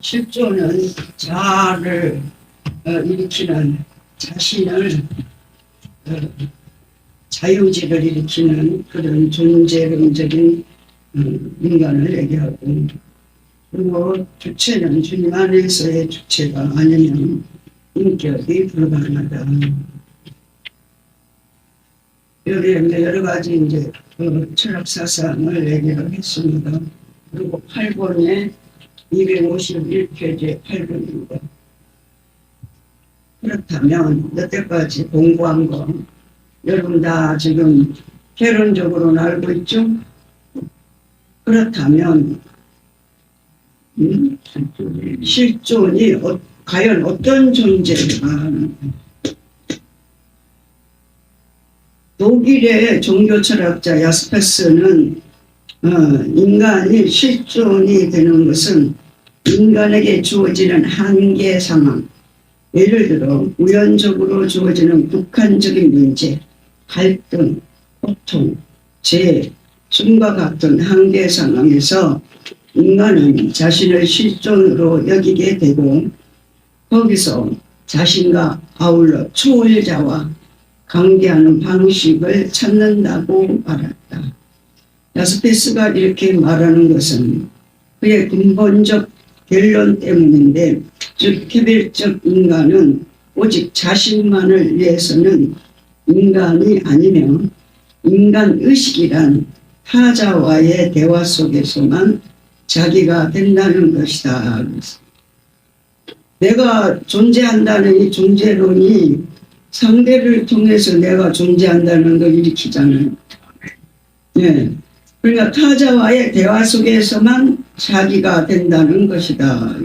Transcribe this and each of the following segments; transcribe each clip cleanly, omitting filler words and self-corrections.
실존은 자아를 일으키는 자신을 자유지를 일으키는 그런 존재론적인 인간을 얘기하고, 그리고 주체는 주님 안에서의 주체가 아니면 인격이 불가능하다. 여기에 여러 가지 이제 철학 사상을 얘기를 했습니다. 그리고 8번에 251페이지에 8번입니다. 그렇다면 여태까지 공부한 거 여러분 다 지금 개론적으로는 알고 있죠? 그렇다면 실존이 과연 어떤 존재인가? 독일의 종교철학자 야스페스는 인간이 실존이 되는 것은 인간에게 주어지는 한계 상황, 예를 들어 우연적으로 주어지는 국한적인 문제, 갈등, 고통, 재해, 숨과 같은 한계 상황에서 인간은 자신을 실존으로 여기게 되고, 거기서 자신과 아울러 초월자와 관계하는 방식을 찾는다고 말했다. 야스페스가 이렇게 말하는 것은 그의 근본적 결론 때문인데, 즉 개별적 인간은 오직 자신만을 위해서는 인간이 아니며 인간의식이란 타자와의 대화 속에서만 자기가 된다는 것이다. 내가 존재한다는 이 존재론이 상대를 통해서 내가 존재한다는 걸 일으키잖아요. 네. 그러니까 타자와의 대화 속에서만 자기가 된다는 것이다.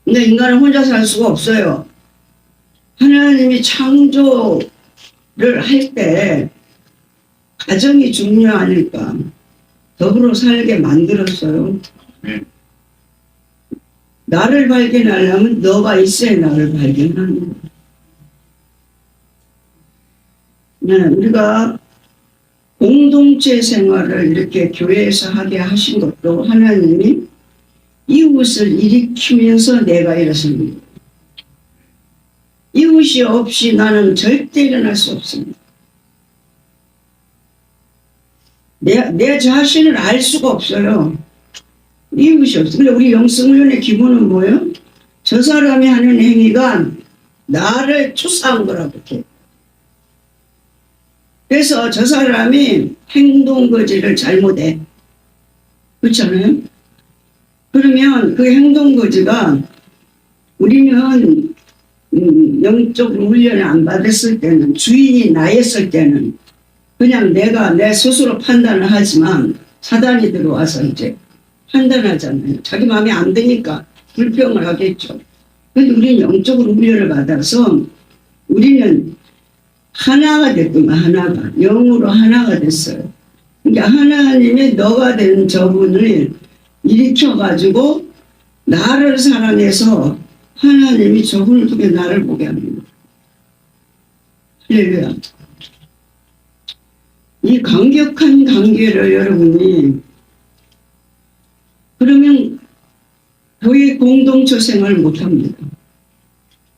근데 인간은 혼자 살 수가 없어요. 하나님이 창조를 할 때 가정이 중요하니까 더불어 살게 만들었어요. 나를 발견하려면 너가 있어야 나를 발견하는 거야. 네, 우리가 공동체 생활을 이렇게 교회에서 하게 하신 것도 하나님이 이웃을 일으키면서 내가 일어섭니다. 이웃이 없이 나는 절대 일어날 수 없습니다. 내 자신을 알 수가 없어요. 이웃이 없어요. 근데 우리 영성훈련의 기본은 뭐예요? 저 사람이 하는 행위가 나를 추사한 거라고 해요. 그래서 저 사람이 행동거지를 잘못해. 그렇잖아요? 그러면 그 행동거지가 우리는 영적으로 훈련을 안 받았을 때는, 주인이 나였을 때는 그냥 내가 내 스스로 판단을 하지만 사단이 들어와서 이제 판단하잖아요. 자기 마음에 안 드니까 불평을 하겠죠. 그런데 우리는 영적으로 훈련을 받아서 우리는 하나가 됐구만. 하나가 영으로 하나가 됐어요. 그러니까 하나님의 너가 된 저분을 일으켜가지고 나를 사랑해서 하나님이 저분을 통해 나를 보게 합니다. 할렐루야. 이 강력한 관계를 여러분이, 그러면 교회 공동체 생활을 못합니다.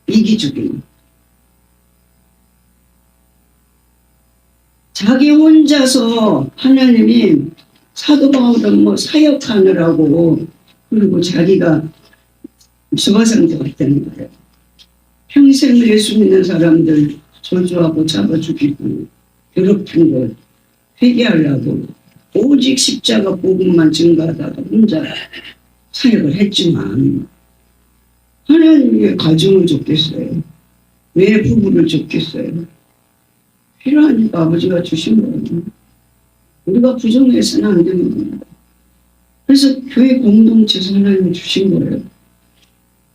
이기적인. 자기 혼자서 하나님이 사도 바울은 뭐 사역하느라고, 그리고 자기가 수가상자 같다는 거예요. 평생 예수 믿는 사람들 저주하고 잡아 죽이고 괴롭힌 것 회개하려고 오직 십자가 복음만 증거하다가 혼자 사역을 했지만, 하나님 왜 가정을 줬겠어요? 왜 부부를 줬겠어요? 필요하니까 아버지가 주신 거예요. 우리가 부정해서는 안 되는 겁니다. 그래서 교회 공동체에서 하나님이 주신 거예요.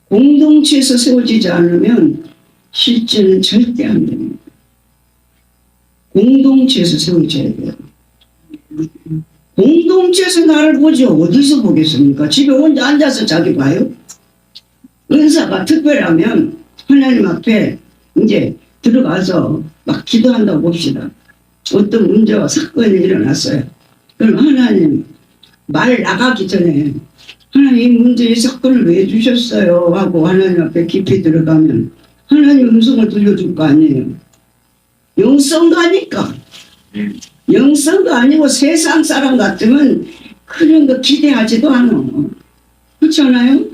공동체에서 세워지지 않으면 실제는 절대 안 됩니다. 공동체에서 세워져야 돼요. 공동체에서 나를 보지 어디서 보겠습니까? 집에 혼자 앉아서 자기 봐요? 은사가 특별하면 하나님 앞에 이제 들어가서 막 기도한다고 봅시다. 어떤 문제와 사건이 일어났어요. 그럼 하나님 말 나가기 전에 하나님 문제 이 사건을 왜 주셨어요? 하고 하나님 앞에 깊이 들어가면 하나님 음성을 들려줄 거 아니에요. 영성가니까. 영성도 아니고 세상 사람 같으면 그런 거 기대하지도 않아. 그렇지 않아요?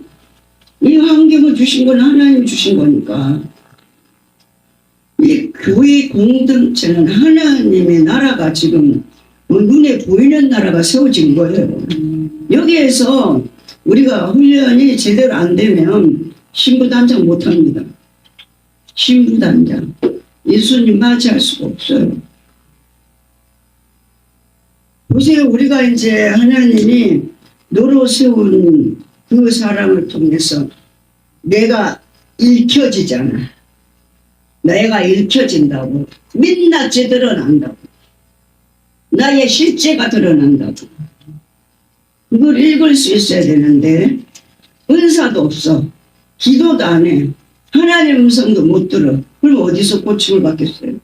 이 환경을 주신 건 하나님 주신 거니까. 이 교회 공동체는 하나님의 나라가 지금 눈에 보이는 나라가 세워진 거예요. 여기에서 우리가 훈련이 제대로 안 되면 신부단장 못합니다. 신부단장. 예수님 맞이할 수가 없어요. 보세요. 우리가 이제 하나님이 너로 세운 그 사람을 통해서 내가 읽혀지잖아. 내가 읽혀진다고. 민낯이 드러난다고. 나의 실제가 드러난다고. 그걸 읽을 수 있어야 되는데 은사도 없어. 기도도 안 해. 하나님 음성도 못 들어. 그럼 어디서 고침을 받겠어요?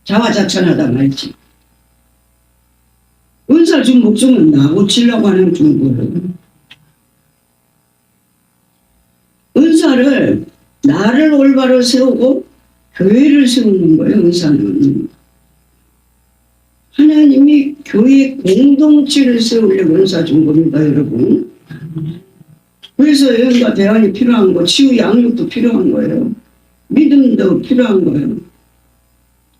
자화자찬하다 말지. 은사 준 목적은 나 고치려고 하는 준 거예요. 은사를 나를 올바로 세우고 교회를 세우는 거예요. 은사는. 하나님이 교회 공동체를 세우려고 은사 준 겁니다. 여러분. 그래서 여기가 대안이 필요한 거, 치유 양육도 필요한 거예요. 믿음도 필요한 거예요.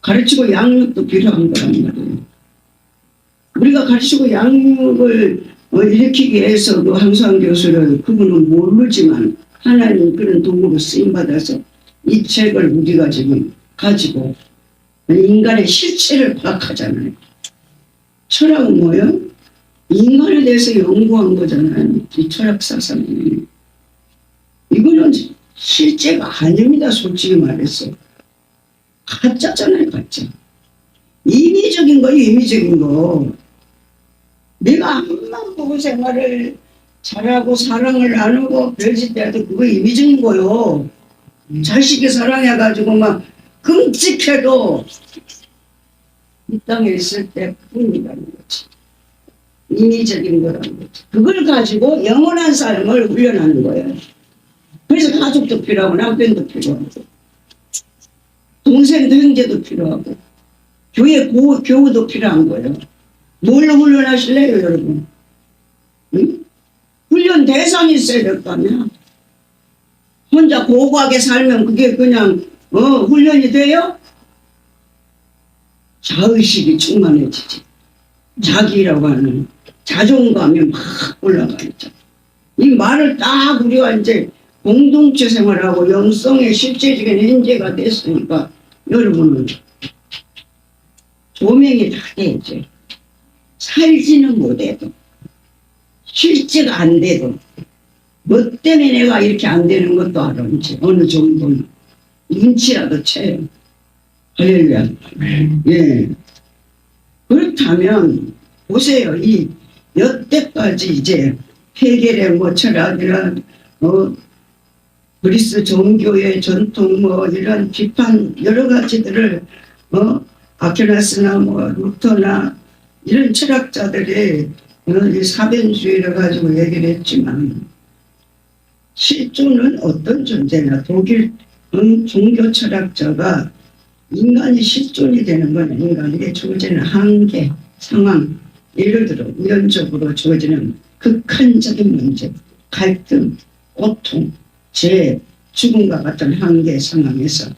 가르치고 양육도 필요한 거란 말이에요. 우리가 가르치고 양육을 일으키기 위해서도 항상 교수를 그분은 모르지만 하나님 그런 도구로 쓰임받아서 이 책을 우리가 지금 가지고 인간의 실체를 파악하잖아요. 철학은 뭐예요? 인간에 대해서 연구한 거잖아요. 이 철학 사상이. 이거는 실제가 아닙니다. 솔직히 말해서. 가짜잖아요. 가짜. 임의적인 거예요. 임의적인 거. 내가 한만 보고 생활을 잘하고 사랑을 나누고 별짓 때도 그거 임의적인 거요. 자식이 사랑해가지고 막 끔찍해도 이 땅에 있을 때 뿐이라는 거지. 임의적인 거라는 거지. 그걸 가지고 영원한 삶을 훈련하는 거예요. 그래서 가족도 필요하고 남편도 필요하고 동생도 형제도 필요하고 교회 교우도 필요한 거예요. 뭘로 훈련하실래요 여러분? 응? 훈련 대상이 있어야 될 거 아니야. 혼자 고고하게 살면 그게 그냥 훈련이 돼요? 자의식이 충만해지지. 자기라고 하는 자존감이 막 올라가 있죠. 이 말을 딱 우리가 이제 공동체 생활하고 영성의 실제적인 현재가 됐으니까 여러분은 조명이 다 되죠. 살지는 못해도 실제가 안 돼도 뭐 때문에 내가 이렇게 안 되는 것도 알아. 이제 어느 정도는 눈치라도 채요. 할렐루야. 예. 그렇다면 보세요. 이 여태까지 이제 해겔의 뭐 철학이란 그리스 종교의 전통 뭐 이런 비판 여러 가지들을 아퀴나스나 뭐 루터나 이런 철학자들이 이 사변주의를 가지고 얘기를 했지만 실존은 어떤 존재나 독일 종교 철학자가 인간이 실존이 되는 건 인간에게 주어지는 한계, 상황, 예를 들어 우연적으로 주어지는 극한적인 문제, 갈등, 고통, 재해, 죽음과 같은 한계 상황에서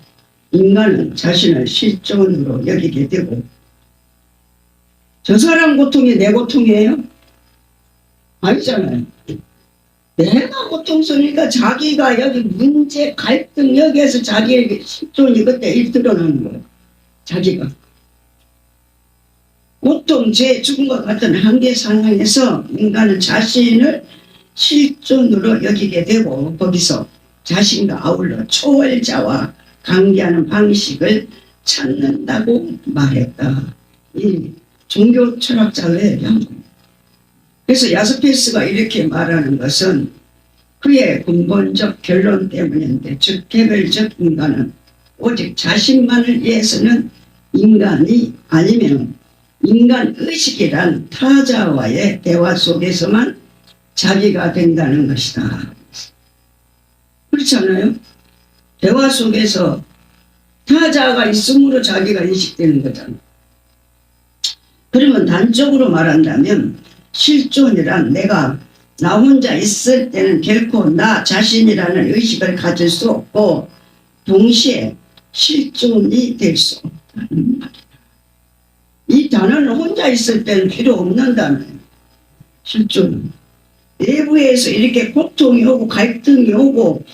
인간은 자신을 실존으로 여기게 되고 저 사람 고통이 내 고통이에요? 아니잖아요. 내가 고통스러우니까 자기가 여기 문제, 갈등 여기에서 자기에게 실존이 그때 드러나는 거예요. 자기가. 고통, 죄, 죽음과 같은 한계 상황에서 인간은 자신을 실존으로 여기게 되고 거기서 자신과 아울러 초월자와 관계하는 방식을 찾는다고 말했다. 이 종교 철학자가 얘기한 겁니다. 그래서 야스페스가 이렇게 말하는 것은 그의 근본적 결론 때문인데 즉 개별적 인간은 오직 자신만을 위해서는 인간이 아니면 인간 의식이란 타자와의 대화 속에서만 자기가 된다는 것이다. 그렇잖아요? 대화 속에서 타자가 있음으로 자기가 인식되는 거잖아. 그러면 단적으로 말한다면 실존이란 내가 나 혼자 있을 때는 결코 나 자신이라는 의식을 가질 수 없고 동시에 실존이 될 수 없다는 말이다. 이 단어는 혼자 있을 때는 필요 없는 단어예요. 실존은. 내부에서 이렇게 고통이 오고 갈등이 오고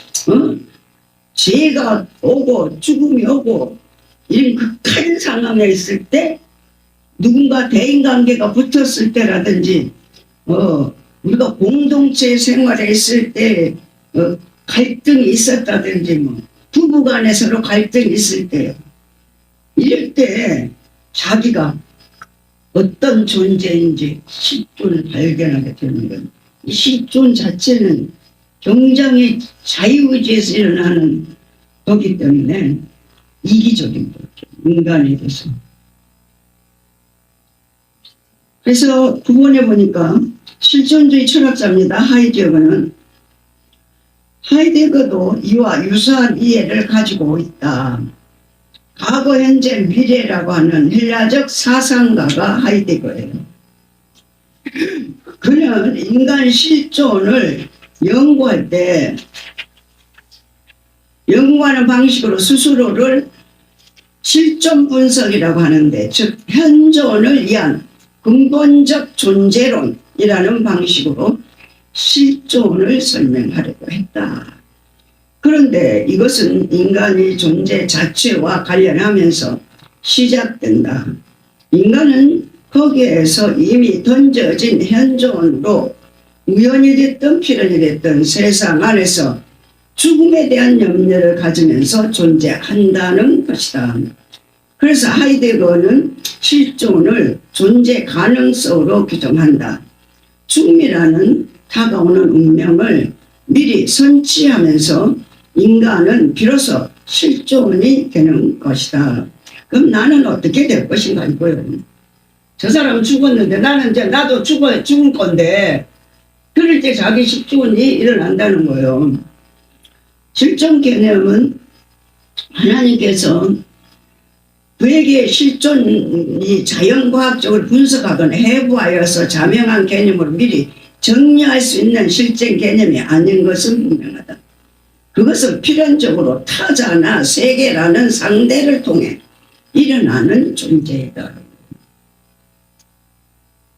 죄가 오고 죽음이 오고 이런 극한 상황에 있을 때 누군가 대인관계가 붙었을 때라든지 우리가 공동체 생활에 있을 때 갈등이 있었다든지 뭐 부부간에 서로 갈등이 있을 때 이럴 때 자기가 어떤 존재인지 실존을 발견하게 되는 거예요. 이 실존 자체는 굉장히 자유의지에서 일어나는 거기 때문에 이기적인 거죠. 인간에 대해서. 그래서 구본에 보니까 실존주의 철학자입니다. 하이데거는. 하이데거도 이와 유사한 이해를 가지고 있다. 과거, 현재, 미래라고 하는 헬라적 사상가가 하이데거예요. 그는 인간 실존을 연구할 때 연구하는 방식으로 스스로를 실존 분석이라고 하는데, 즉 현존을 위한 근본적 존재론이라는 방식으로 실존을 설명하려고 했다. 그런데 이것은 인간의 존재 자체와 관련하면서 시작된다. 인간은 거기에서 이미 던져진 현존으로 우연이 됐든 필연이 됐든 세상 안에서 죽음에 대한 염려를 가지면서 존재한다는 것이다. 그래서 하이데거는 실존을 존재 가능성으로 규정한다. 죽음이라는 다가오는 운명을 미리 선취하면서 인간은 비로소 실존이 되는 것이다. 그럼 나는 어떻게 될 것인가 이거예요. 저 사람은 죽었는데 나는 이제 나도 죽을 건데, 그럴 때 자기 실존이 일어난다는 거예요. 실존 개념은 하나님께서 그에게 실존이 자연과학적으로 분석하거나 해부하여서 자명한 개념으로 미리 정리할 수 있는 실제 개념이 아닌 것은 분명하다. 그것은 필연적으로 타자나 세계라는 상대를 통해 일어나는 존재이다.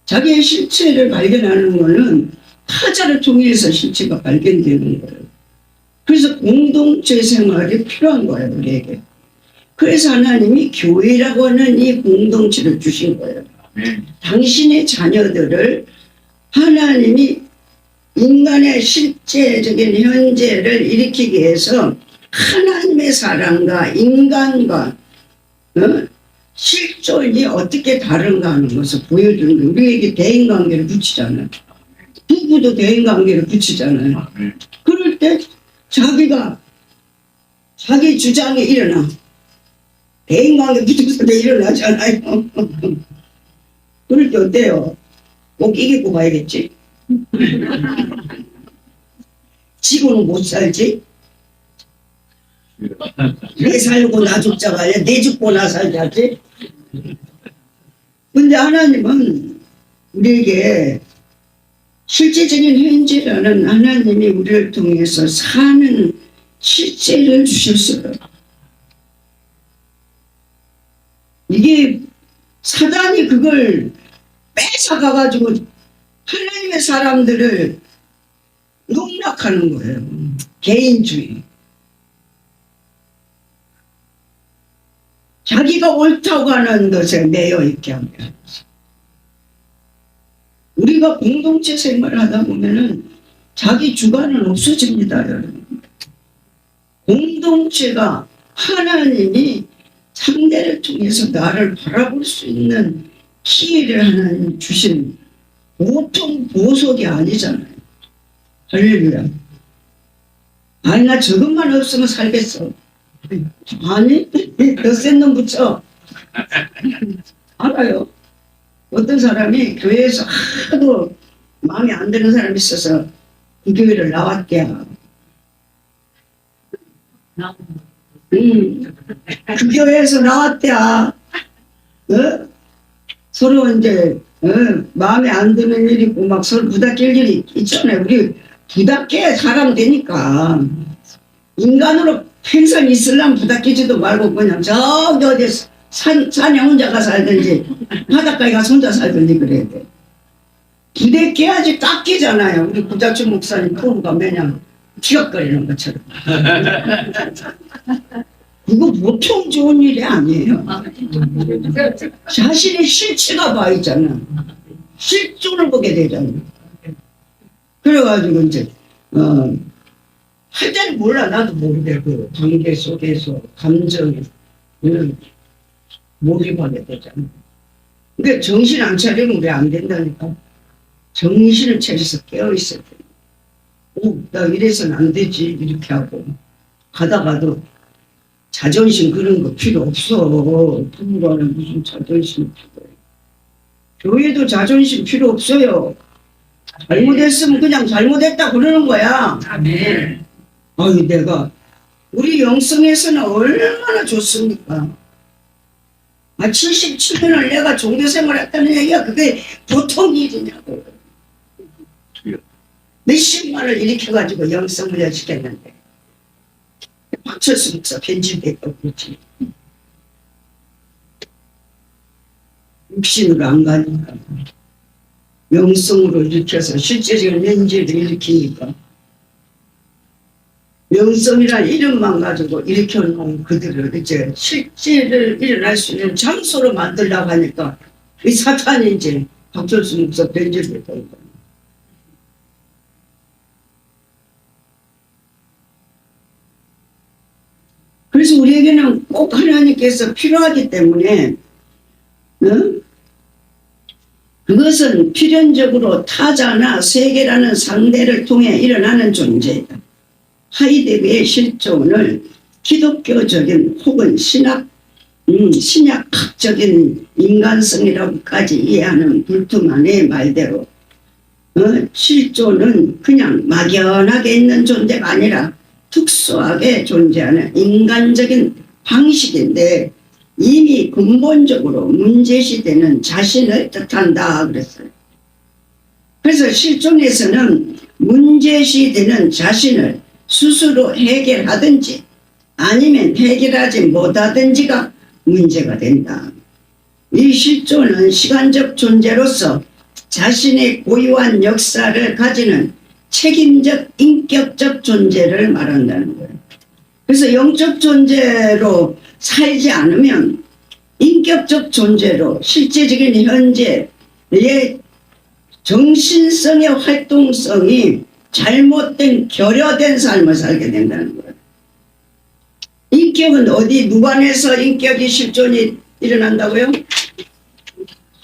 자기의 실체를 발견하는 것은 타자를 통해서 실체가 발견되는 거예요. 그래서 공동체 생활이 필요한 거예요, 우리에게. 그래서 하나님이 교회라고 하는 이 공동체를 주신 거예요. 당신의 자녀들을 하나님이 인간의 실제적인 현재를 일으키기 위해서 하나님의 사랑과 인간과 실존이 어떻게 다른가 하는 것을 보여주는 거예요. 우리에게 대인관계를 붙이잖아요. 부부도 대인관계를 붙이잖아요. 그럴 때 자기 주장이 일어나. 대인관계 붙여서 일어나잖아요. 그럴 때 어때요? 꼭 이기고 가야겠지? 지고는 못 살지? 내 살고 나 죽자가 아니라 내 죽고 나 살자지? 근데 하나님은 우리에게 실제적인 현재라는 하나님이 우리를 통해서 사는 실제를 주셨어요. 이게 사단이 그걸 뺏어가가지고 하나님의 사람들을 농락하는 거예요. 개인주의. 자기가 옳다고 하는 것에 매여 있게 합니다. 우리가 공동체 생활을 하다 보면은 자기 주관은 없어집니다, 여러분. 공동체가 하나님이 상대를 통해서 나를 바라볼 수 있는 기회를 하나님 주신 보통 보석이 아니잖아요. 할렐루야. 아니, 나 저것만 없으면 살겠어. 아니, 더 센 놈 붙여. 알아요. 어떤 사람이 교회에서 하도 마음에 안 드는 사람이 있어서 그 교회를 나왔대요. 그 교회에서 나왔대야. 어? 서로 이제 마음에 안 드는 일이 있고 막 서로 부닥칠 일이 있잖아요. 우리 부닥게 사람 되니까 인간으로 평생 있으려면 부닥치지도 말고 그냥 저기 어디 산에 혼자가 살든지 바닷가에 가서 혼자 살든지 그래야 돼. 부닥해야지 깎이잖아요. 우리 구자춘 목사님 프로가 매년 기억거리는 것처럼. 그거 보통 좋은 일이 아니에요. 자신의 실체가 보이잖아. 실존을 보게 되잖아. 그래가지고 이제 할 때는 몰라. 나도 모르게 그 관계 속에서 감정에 몰입하게 되잖아. 그러니까 정신 안 차리면 우리 안 된다니까. 정신을 차려서 깨어있어야 돼. 나 이래서는 안 되지 이렇게 하고 가다가도 자존심 그런 거 필요 없어. 부부간에 무슨 자존심 필요해. 교회도 자존심 필요 없어요. 잘못했으면 그냥 잘못했다 그러는 거야. 아멘. 아유 내가 우리 영성에서는 얼마나 좋습니까? 77년을 내가 종교생활 했다는 얘기가 그게 보통 일이냐고. 몇십만을 일으켜가지고 영성을 시켰는데 박철수 목사 편집했고 그렇지. 육신으로 안 가니까 영성으로 일으켜서 실제적인 현재를 일으키니까 영성이란 이름만 가지고 일으켜놓은 그들을 이제 실제를 일어날 수 있는 장소로 만들려고 하니까 이 사탄이 이제 박철수 목사 편집했던 거예요. 그래서 우리에게는 꼭 하나님께서 필요하기 때문에 그것은 필연적으로 타자나 세계라는 상대를 통해 일어나는 존재이다. 하이데거의 실존을 기독교적인 혹은 신약학적인 인간성이라고까지 이해하는 불투만의 말대로 실존은 그냥 막연하게 있는 존재가 아니라 특수하게 존재하는 인간적인 방식인데 이미 근본적으로 문제시되는 자신을 뜻한다 그랬어요. 그래서 실존에서는 문제시되는 자신을 스스로 해결하든지 아니면 해결하지 못하든지가 문제가 된다. 이 실존은 시간적 존재로서 자신의 고유한 역사를 가지는 책임적 인격적 존재를 말한다는 거예요. 그래서 영적 존재로 살지 않으면 인격적 존재로 실제적인 현재의 정신성의 활동성이 잘못된 결여된 삶을 살게 된다는 거예요. 인격은 어디 누관에서 인격이 실존이 일어난다고요?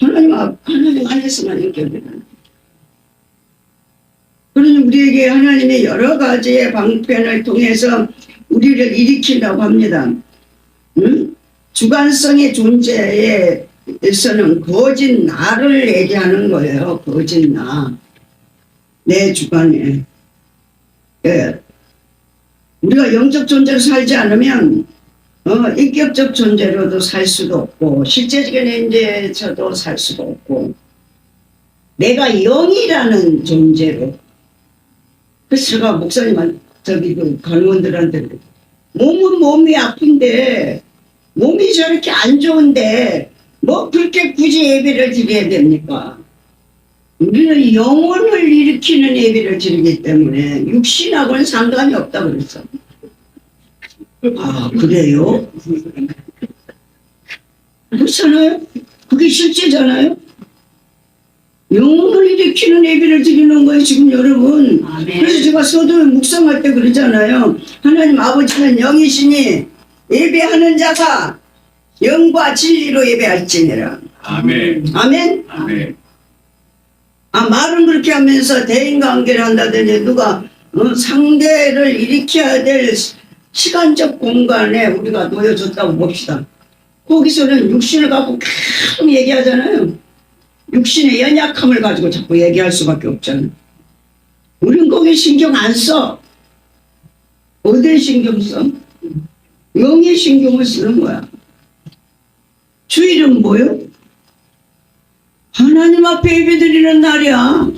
하나님 안에서만 인격이 일어난다. 그러니 우리에게 하나님의 여러 가지의 방편을 통해서 우리를 일으키려고 합니다. 주관성의 존재에서는 거짓 나를 얘기하는 거예요. 거짓 나. 내 주관에. 예. 우리가 영적 존재로 살지 않으면 인격적 존재로도 살 수도 없고 실제적인 현재에서도 살 수도 없고 내가 영이라는 존재로. 그래서 제가 목사님한테 그 간호원들한테 몸은 몸이 아픈데 몸이 저렇게 안 좋은데 뭐 그렇게 굳이 예배를 드려야 됩니까? 우리는 영혼을 일으키는 예배를 드리기 때문에 육신하고는 상관이 없다 그랬어. 아 그래요? 그렇잖아요. 그게 실제잖아요. 영혼을 일으키는 예배를 드리는 거예요 지금 여러분. 아멘. 그래서 제가 서두에 묵상할 때 그러잖아요. 하나님 아버지는 영이시니 예배하는 자가 영과 진리로 예배할지니라. 아멘. 아멘. 아멘. 말은 그렇게 하면서 대인관계를 한다든지 누가 상대를 일으켜야 될 시간적 공간에 우리가 놓여졌다고 봅시다. 거기서는 육신을 갖고 계속 얘기하잖아요. 육신의 연약함을 가지고 자꾸 얘기할 수밖에 없잖아. 우린 거기 신경 안 써. 어디에 신경 써? 영의 신경을 쓰는 거야. 주일은 뭐요? 하나님 앞에 예배드리는 날이야.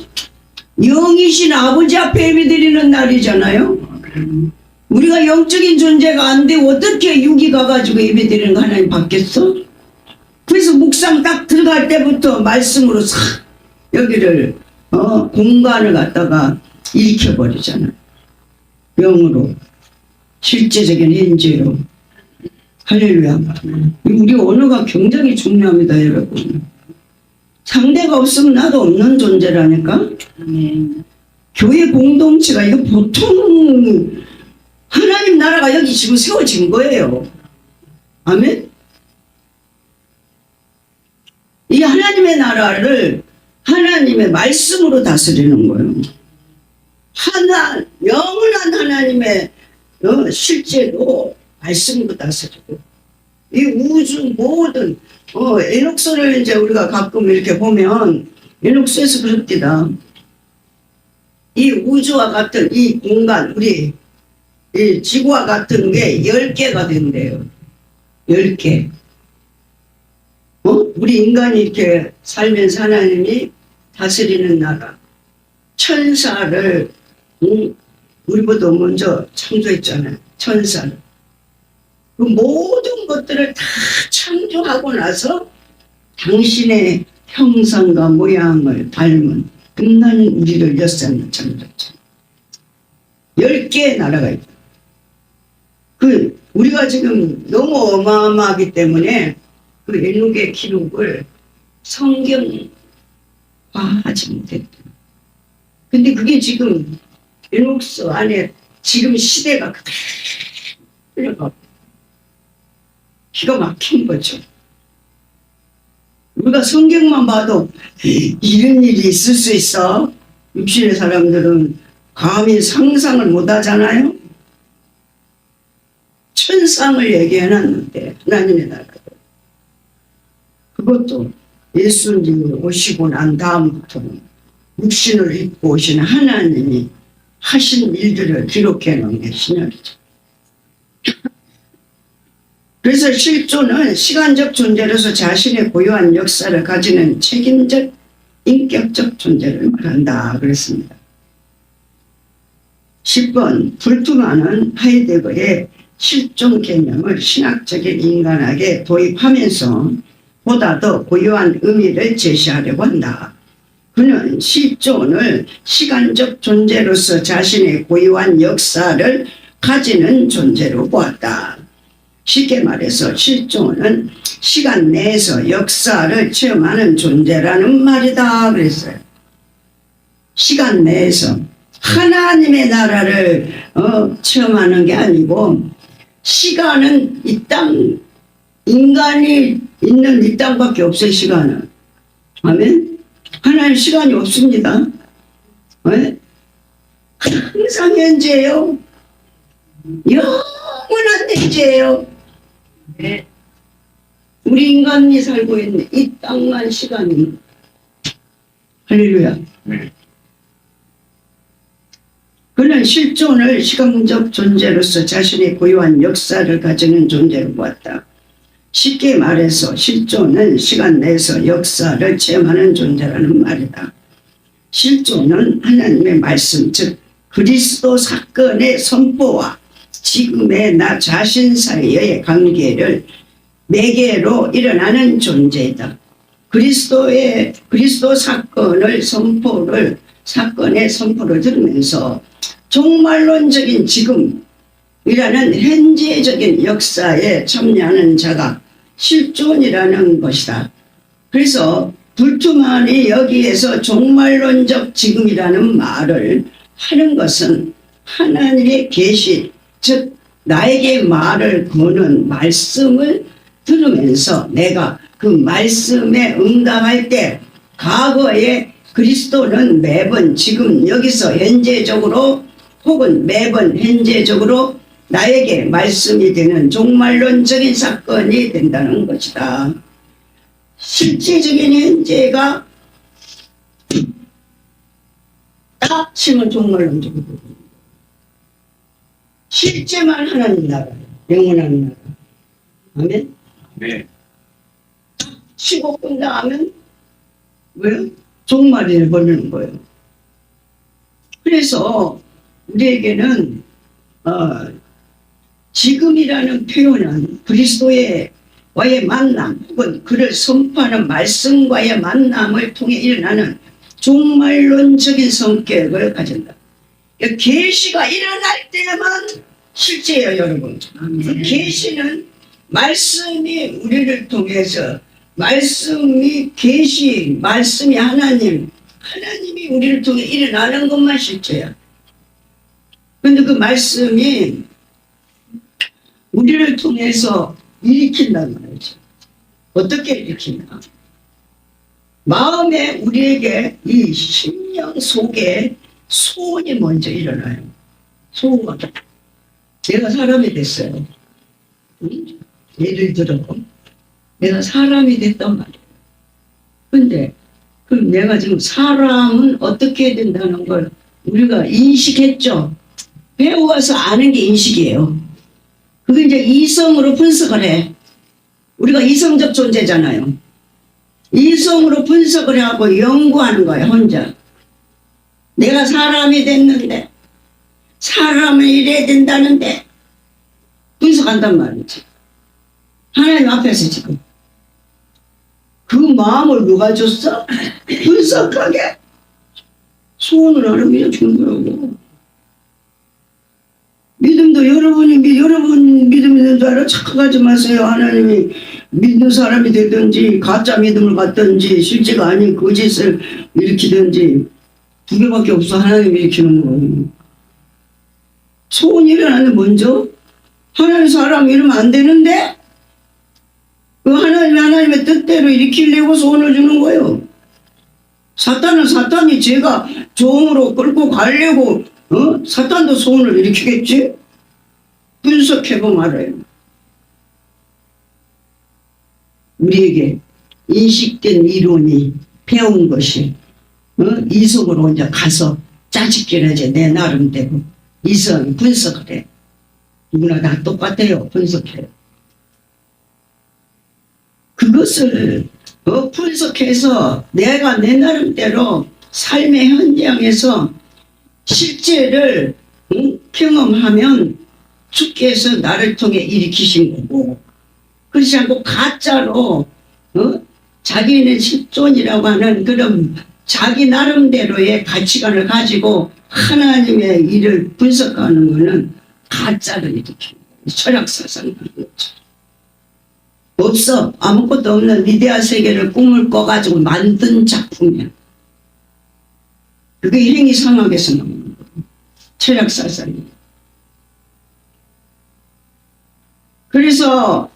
영이신 아버지 앞에 예배드리는 날이잖아요. 우리가 영적인 존재가 안 돼 어떻게 육이 가가지고 예배드리는 거 하나님 받겠어? 그래서 묵상 딱 들어갈 때부터 말씀으로 싹 여기를 공간을 갖다가 일으켜버리잖아. 영으로 실제적인 현재로. 할렐루야. 우리 언어가 굉장히 중요합니다, 여러분. 상대가 없으면 나도 없는 존재라니까. 교회 공동체가 이거 보통 하나님 나라가 여기 지금 세워진 거예요. 아멘. 이 하나님의 나라를 하나님의 말씀으로 다스리는 거예요. 영원한 하나님의 실제로 말씀으로 다스리고, 이 우주 모든 에녹스를 이제 우리가 가끔 이렇게 보면 에녹스에서 그럽니다. 이 우주와 같은 이 공간, 우리 이 지구와 같은 게 10개가 된대요. 10개. 우리 인간이 이렇게 살면서 하나님이 다스리는 나라. 천사를 우리보다 먼저 창조했잖아요. 천사를. 그 모든 것들을 다 창조하고 나서 당신의 형상과 모양을 닮은 끝나는 우리를 엿새는 창조했잖아요. 10개의 나라가 있다. 우리가 지금 너무 어마어마하기 때문에 그 에녹의 기록을 성경화하지 못했다. 근데 그게 지금 에녹스 안에 지금 시대가 그대로 기가 막힌 거죠. 우리가 성경만 봐도 이런 일이 있을 수 있어? 육신의 사람들은 감히 상상을 못 하잖아요. 천상을 얘기해놨는데 하나님의 나라 그것도 예수님이 오시고 난 다음부터는 육신을 입고 오신 하나님이 하신 일들을 기록해 놓은 게 신약이죠. 그래서 실존은 시간적 존재로서 자신의 고유한 역사를 가지는 책임적 인격적 존재를 말한다 그랬습니다. 10번 불투만은 하이데거의 실존 개념을 신학적인 인간학에 도입하면서 보다 더 고유한 의미를 제시하려고 한다. 그는 실존을 시간적 존재로서 자신의 고유한 역사를 가지는 존재로 보았다. 쉽게 말해서 실존은 시간 내에서 역사를 체험하는 존재라는 말이다 그랬어요. 시간 내에서 하나님의 나라를 체험하는 게 아니고 시간은 이 땅 인간이 있는 이 땅밖에 없어요. 시간은. 아멘. 하나님 시간이 없습니다. 네? 항상 현재예요. 영원한 현재예요. 네. 우리 인간이 살고 있는 이 땅만 시간이. 할렐루야. 네. 그는 실존을 시간적 존재로서 자신의 고유한 역사를 가지는 존재로 보았다. 쉽게 말해서 실존은 시간 내에서 역사를 체험하는 존재라는 말이다. 실존은 하나님의 말씀, 즉 그리스도 사건의 선포와 지금의 나 자신 사이의 관계를 매개로 일어나는 존재이다. 그리스도 사건의 선포를 들으면서 종말론적인 지금이라는 현재적인 역사에 참여하는 자가 실존이라는 것이다. 그래서 불투만이 여기에서 종말론적 지금이라는 말을 하는 것은 하나님의 계시, 즉 나에게 말을 거는 말씀을 들으면서 내가 그 말씀에 응답할 때 과거에 그리스도는 매번 지금 여기서 현재적으로 혹은 매번 현재적으로 나에게 말씀이 되는 종말론적인 사건이 된다는 것이다. 실제적인 현재가 딱 치면 정말로 움직이고 실제만 하나님 나라예요. 영원한 나라. 아멘. 네. 치고 끝나면 왜요? 종말을 벌리는 거예요. 그래서 우리에게는 지금이라는 표현은 그리스도와의 만남 혹은 그를 선포하는 말씀과의 만남을 통해 일어나는 종말론적인 성격을 가진다. 계시가 일어날 때만 실제예요, 여러분. 그 계시는 말씀이 우리를 통해서 말씀이 계시, 말씀이 하나님이 우리를 통해 일어나는 것만 실제야. 근데 그 말씀이 우리를 통해서 일으킨단 말이죠. 어떻게 일으키냐? 마음에 우리에게 이 심령 속에 소원이 먼저 일어나요. 소원. 내가 사람이 됐어요. 예를 들어 내가 사람이 됐단 말이에요. 근데 그럼 내가 지금 사람은 어떻게 해야 된다는 걸 우리가 인식했죠. 배워가서 아는 게 인식이에요. 그게 이제 이성으로 분석을 해. 우리가 이성적 존재잖아요. 이성으로 분석을 하고 연구하는 거예요, 혼자. 내가 사람이 됐는데, 사람을 이래야 된다는데, 분석한단 말이지. 하나님 앞에서 지금. 그 마음을 누가 줬어? 분석하게 소원을 하나 믿어주는 거라고. 믿음도 여러분 믿음 있는 줄 알아? 착각하지 마세요. 하나님이 믿는 사람이 되든지 가짜 믿음을 갖든지 실제가 아닌 거짓을 일으키든지 두 개밖에 없어. 하나님이 일으키는 거예요. 소원이 일어나는 먼저 하나님 사람 이러면 안 되는데 그 하나님의 뜻대로 일으키려고 소원을 주는 거예요. 사탄은 사탄이 제가 종으로 끌고 가려고 사탄도 소원을 일으키겠지? 분석해보면 알아요. 우리에게 인식된 이론이 배운 것이 이성으로 이제 가서 짜집기를 내 나름대로 이성 분석을 해. 누구나 다 똑같아요. 분석해요. 그것을 분석해서 내가 내 나름대로 삶의 현장에서 실제를 경험하면 주께서 나를 통해 일으키신 거고 그렇지 않고 가짜로 자기는 실존이라고 하는 그런 자기 나름대로의 가치관을 가지고 하나님의 일을 분석하는 것은 가짜를 일으키는 거예요. 철학사상인 거죠. 없어. 아무것도 없는 위대한 세계를 꿈을 꿔가지고 만든 작품이야. 그게 행위상학에서 나오는 거예요. 철학사상이. 그래서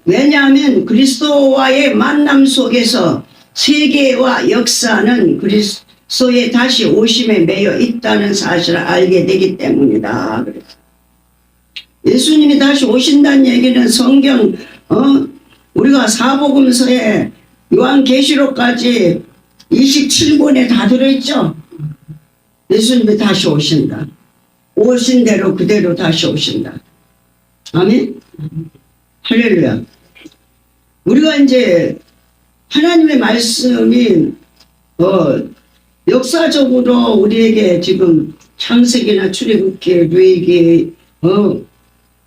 왜냐하면 그리스도와의 만남 속에서 세계와 역사는 그리스도의 다시 오심에 매여 있다는 사실을 알게 되기 때문이다. 그래서 예수님이 다시 오신다는 얘기는 성경 우리가 사복음서에 요한계시록까지 27권에 다 들어있죠. 예수님이 다시 오신다. 오신 대로 그대로 다시 오신다. 아멘. 할렐루야. 우리가 이제 하나님의 말씀이 역사적으로 우리에게 지금 창세기나 출애굽기, 레위기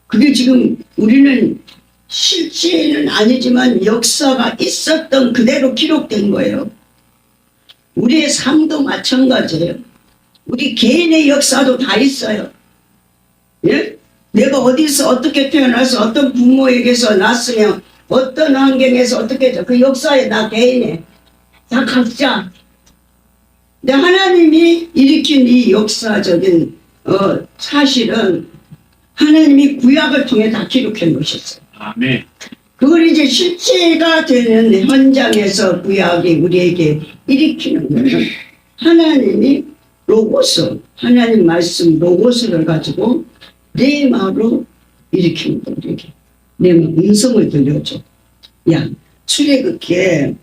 그게 지금 우리는 실제는 아니지만 역사가 있었던 그대로 기록된 거예요. 우리의 삶도 마찬가지예요. 우리 개인의 역사도 다 있어요. 예? 내가 어디서 어떻게 태어나서 어떤 부모에게서 났으면 어떤 환경에서 어떻게 했죠. 그 역사에 나 개인에 다 각자. 근데 하나님이 일으킨 이 역사적인 사실은 하나님이 구약을 통해 다 기록한 것이었어요. 아멘. 그걸 이제 실제가 되는 현장에서 구약이 우리에게 일으키는 거예요. 하나님이 로고스, 하나님 말씀 로고스를 가지고 레마로 일으키는 거예요. 우리에게. 레마 음성을 들려줘. 야, 출애굽기에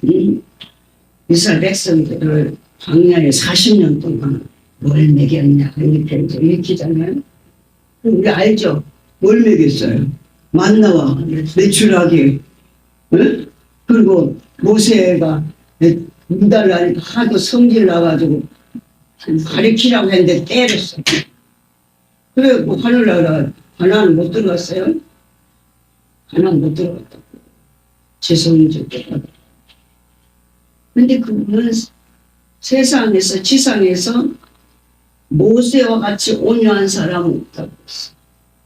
이스라엘 백성들을 광야에 40년 동안 뭘 먹였냐 이렇게 이제 읽히잖아요. 우리 알죠? 뭘 먹였어요? 만나와 메추라기, 응? 그리고 모세가 이달라니까 하도 성질 나가지고 가리키라고 했는데 때렸어. 그래 뭐 하늘나라 하나는 못 들어갔어요? 하나는 못 들어갔다고. 죄송해질 때까지. 근데 그분은 세상에서 지상에서 모세와 같이 온유한 사람은 없다고 했어.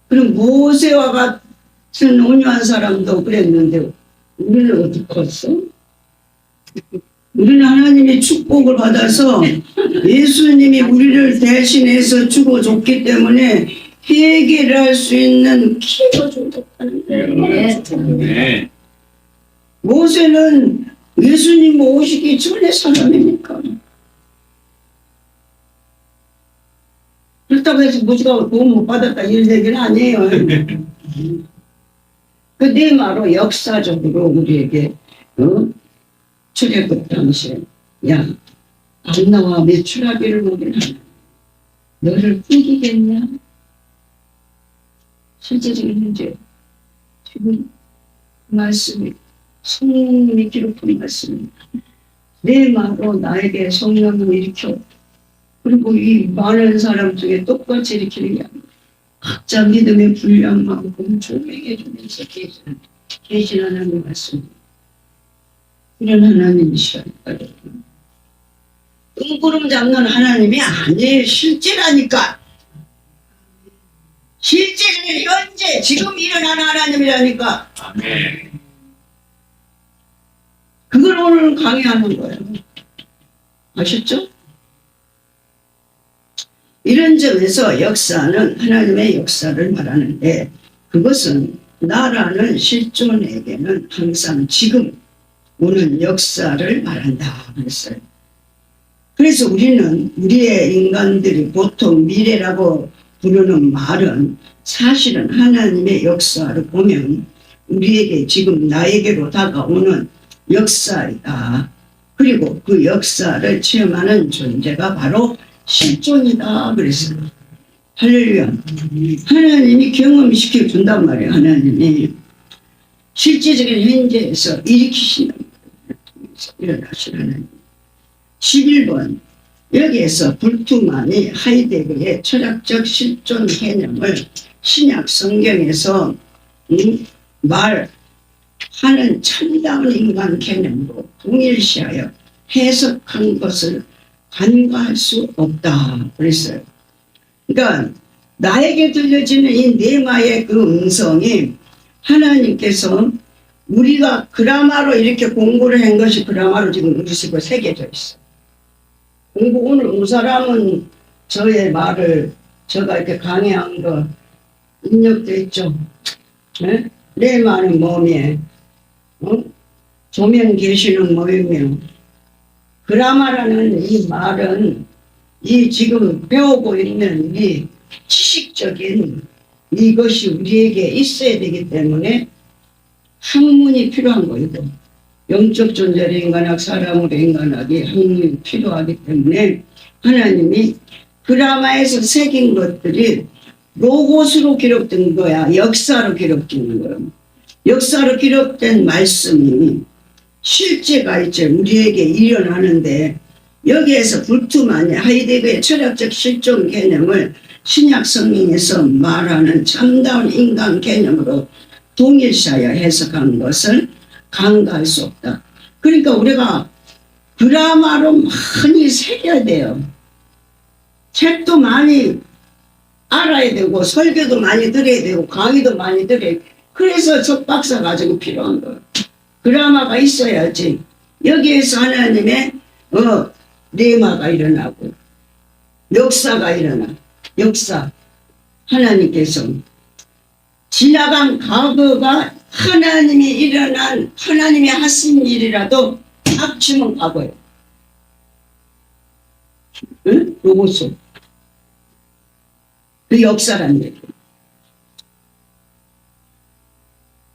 그럼 모세와 같은 온유한 사람도 그랬는데 우리는 어디 컸어? 우리는 하나님의 축복을 받아서 예수님이 우리를 대신해서 죽어줬기 때문에 회개를 할 수 있는 키가 주셨다는 거예요. 네. 모세는 예수님 오시기 전에 사람이니까. 그렇다고 해서 모세가 도움 못 받았다 이런 얘기는 아니에요. 그 네 말로 역사적으로 우리에게 출애굽 당시에 야 안나와 메추라기를 먹이라 너를 이기겠냐? 실제적인 문제 지금 말씀이 성령님이 기록한 말씀입니다. 내 말로 나에게 성령을 일으켜 그리고 이 많은 사람 중에 똑같이 일으키는 게 아니라 각자 믿음의 분량만큼 조명해 주면서 계신 하나님 말씀입니다. 이런 하나님이시라니까요. 뜬구름 잡는 하나님이 아니에요. 실제라니까. 실제는 현재 지금 일어나는 하나님이라니까. 아멘. 그걸 오늘 강의하는 거예요. 아셨죠? 이런 점에서 역사는 하나님의 역사를 말하는데 그것은 나라는 실존에게는 항상 지금 오는 역사를 말한다 그랬어요. 그래서 우리는 우리의 인간들이 보통 미래라고 부르는 말은 사실은 하나님의 역사를 보면 우리에게 지금 나에게로 다가오는 역사이다. 그리고 그 역사를 체험하는 존재가 바로 실존이다 그랬어요. 할렐루야. 하나님이 경험시켜 준단 말이에요. 하나님이 실제적인 현재에서 일으키신다. 일어나신 하나님. 11번 여기에서 불투만이 하이데거의 철학적 실존 개념을 신약 성경에서 말하는 참다운 인간 개념으로 동일시하여 해석한 것을 간과할 수 없다 그랬어요. 그러니까 나에게 들려지는 이 네마의 그 음성이 하나님께서 우리가 그라마로 이렇게 공부를 한 것이 그라마로 지금 우리 집에 새겨져 있어. 공부 오늘 두 사람은 저의 말을 제가 이렇게 강의한 거 입력돼 있죠. 네? 내 말은 몸에 조명 계시는 모이며 그라마라는 이 말은 이 지금 배우고 있는 이 지식적인 이것이 우리에게 있어야 되기 때문에 학문이 필요한 거이고 영적 존재로 인간학 사람으로 인간학이 학문이 필요하기 때문에 하나님이 그라마에서 새긴 것들이 로고스로 기록된 거야. 역사로 기록된 거야. 역사로 기록된 말씀이 실제가 이제 우리에게 일어나는데 여기에서 불투만이 하이데거의 철학적 실존 개념을 신약 성경에서 말하는 참다운 인간 개념으로 동일시하여 해석한 것을 간과할 수 없다. 그러니까 우리가 드라마로 많이 새겨야 돼요. 책도 많이 알아야 되고 설교도 많이 들어야 되고 강의도 많이 들어야 되고 그래서 석박사 과정이 필요한 거예요. 드라마가 있어야지 여기에서 하나님의 레마가 일어나고 역사가 일어나. 역사 하나님께서 지나간 과거가 하나님이 일어난 하나님이 하신 일이라도 합치면 과거예요. 응? 로고스 그 역사란 얘기예요.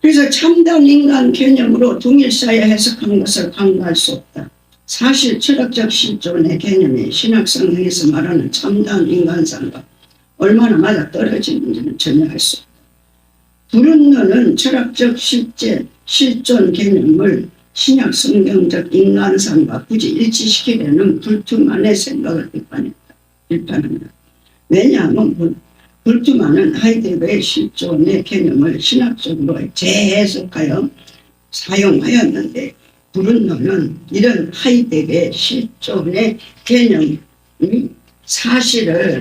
그래서 참다운 인간 개념으로 동일시하여 해석한 것을 간과할 수 없다. 사실 철학적 실존의 개념이 신학 성경에서 말하는 참다운 인간상과 얼마나 맞아 떨어지는지는 전혀 알 수 없다. 브룬너는 철학적 실존 개념을 신약 성경적 인간상과 굳이 일치시키려는 불투만의 생각을 비판합니다. 왜냐하면 불투만은 하이데거의 실존의 개념을 신학적으로 재해석하여 사용하였는데, 브룬너는 이런 하이데거의 실존의 개념은 사실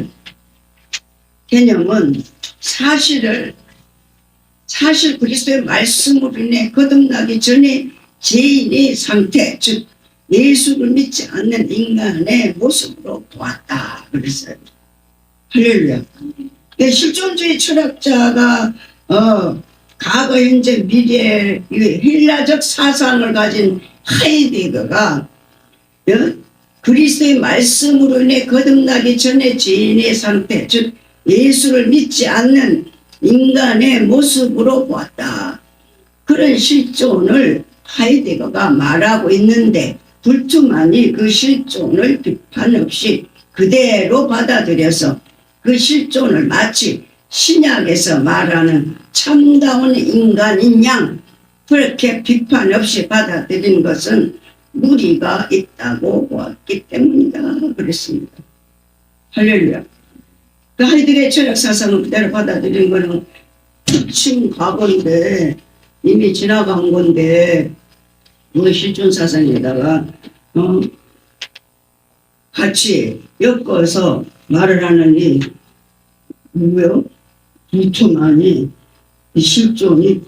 그리스도의 말씀으로 인해 거듭나기 전에 죄인의 상태, 즉 예수를 믿지 않는 인간의 모습으로 보았다 그랬어요. 할렐루야. 실존주의 철학자가 과거, 현재, 미래의 헬라적 사상을 가진 하이데거가 그리스도의 말씀으로 인해 거듭나기 전에 죄인의 상태, 즉 예수를 믿지 않는 인간의 모습으로 보았다. 그런 실존을 하이데거가 말하고 있는데, 불투만이 그 실존을 비판 없이 그대로 받아들여서 그 실존을 마치 신약에서 말하는 참다운 인간인 양 그렇게 비판 없이 받아들인 것은 무리가 있다고 보았기 때문이다 그랬습니다. 할렐루야. 그 하이데거의 철학 사상을 그대로 받아들인 것은 지금 과거인데, 이미 지나간 건데, 우리 실존 사상에다가 같이 엮어서 말을 하느니 뭐요? 불투만이 이 실존이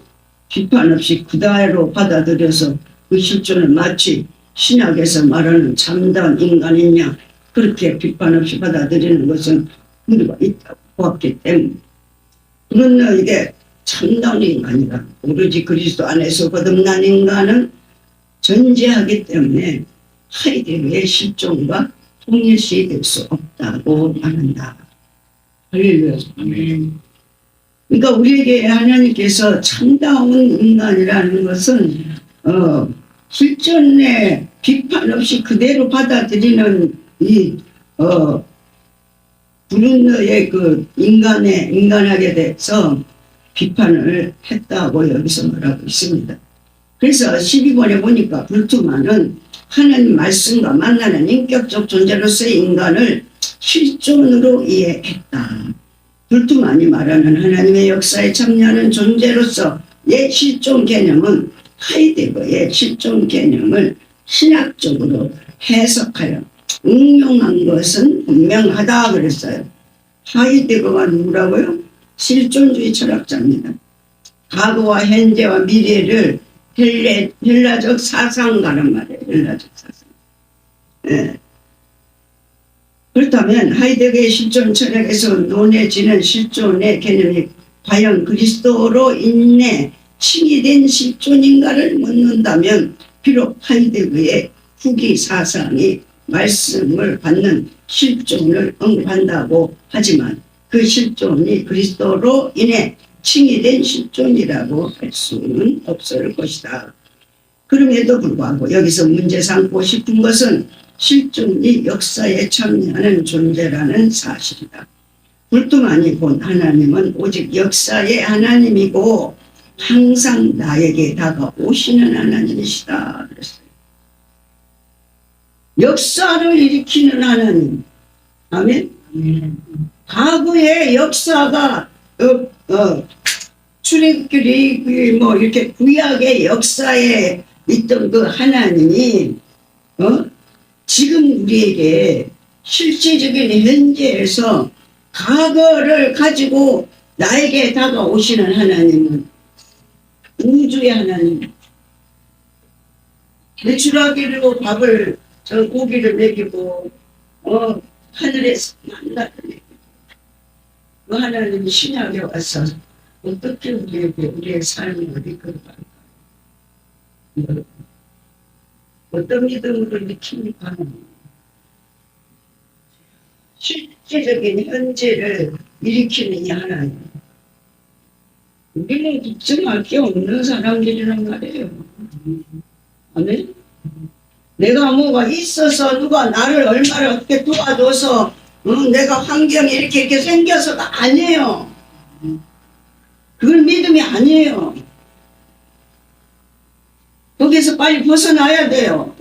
비판 없이 그대로 받아들여서 그 실존을 마치 신약에서 말하는 참다운 인간이냐 그렇게 비판 없이 받아들이는 것은 우리가 있다고 보았기 때문에, 그러나 이게 참다운 인간이다, 오로지 그리스도 안에서 거듭난 인간은 존재하기 때문에 하이데거의 실존과 통일시될 수 없다고 말한다. 할렐루야. 그러니까 우리에게 하나님께서 참다운 인간이라는 것은 실존에 비판 없이 그대로 받아들이는 이 브룬너의 그 인간하게 대해서 비판을 했다고 여기서 말하고 있습니다. 그래서 12번에 보니까 불투만은 하나님 말씀과 만나는 인격적 존재로서의 인간을 실존으로 이해했다. 불투만이 말하는 하나님의 역사에 참여하는 존재로서의 실존 개념은 하이데거의 실존 개념을 신학적으로 해석하여 응용한 것은 분명하다 그랬어요. 하이데거가 누구라고요? 실존주의 철학자입니다. 과거와 현재와 미래를 헬라적 사상가란 말이에요. 헬라적 사상. 네. 그렇다면 하이데거의 실존 철학에서 논해지는 실존의 개념이 과연 그리스도로 인해 칭의된 실존인가를 묻는다면, 비록 하이데거의 후기 사상이 말씀을 받는 실존을 언급한다고 하지만 그 실존이 그리스도로 인해 칭의된 실존이라고 할 수는 없을 것이다. 그럼에도 불구하고 여기서 문제 삼고 싶은 것은 실존이 역사에 참여하는 존재라는 사실이다. 불투만이 본 하나님은 오직 역사의 하나님이고 항상 나에게 다가오시는 하나님이시다 그랬어요. 역사를 일으키는 하나님. 아멘. 과거의 역사가 출애굽기 뭐 이렇게 구약의 역사에 있던 그 하나님이 지금 우리에게 실제적인 현재에서 과거를 가지고 나에게 다가오시는 하나님은 우주의 하나님. 메추라기로 밥을 고기를 먹이고 하늘에서 만나를 먹이고, 그 하나님이 신약에 와서 어떻게 우리의 삶을 이끌어갈까? 어떤 믿음으로 일으킵니까? 실제적인 현재를 일으키는 이 하나님. 우리는 걱정할 게 없는 사람들이란 말이에요. 아멘? 내가 뭐가 있어서 누가 나를 얼마나 어떻게 도와줘서 내가 환경이 이렇게 생겨서가 아니에요. 그건 믿음이 아니에요. 거기서 빨리 벗어나야 돼요.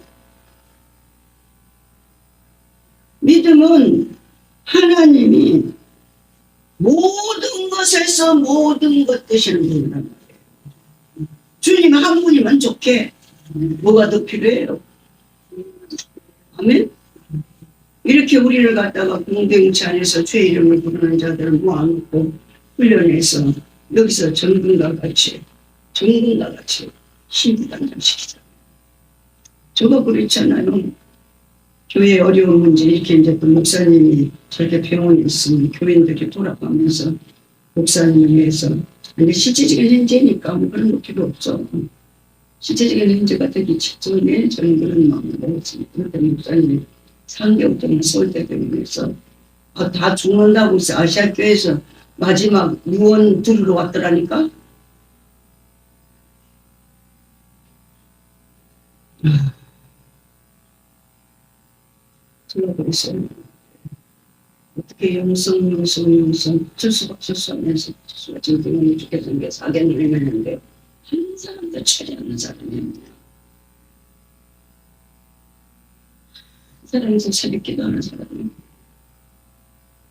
믿음은 하나님이 모든 것에서 모든 것 되시는 분이란 말이에요. 주님 한 분이면 좋게 뭐가 더 필요해요? 아멘? 이렇게 우리를 갖다가 공동체 안에서 주의 이름을 부르는 자들을 모아놓고 훈련해서 여기서 정금과 같이 신부단장시키자. 저거 그렇잖아요. 교회 어려운 문제 이렇게 이제 또 목사님이 저렇게 병원에 있으면 교인들이 돌아가면서 목사님을 위해서 이게 실제적인 현재니까 뭐 그런 거 필요 없어. 실제적인 현재가 되기 직전에 저는 그런 마음을 먹었습니다. 그런데 목사님이 3개월 동안 서울대병원에서 다 죽는다고 해서 아시아교회에서 마지막 유언 들으러 왔더라니까. 제가 그랬어요. 어떻게 영성 철수하면서 철수가 지금 병원에 죽게 생겨서 4개월을 했는데 한 사람도 처리 않는 사람이 없네요. 사람에서 새벽기도 하는 사람이.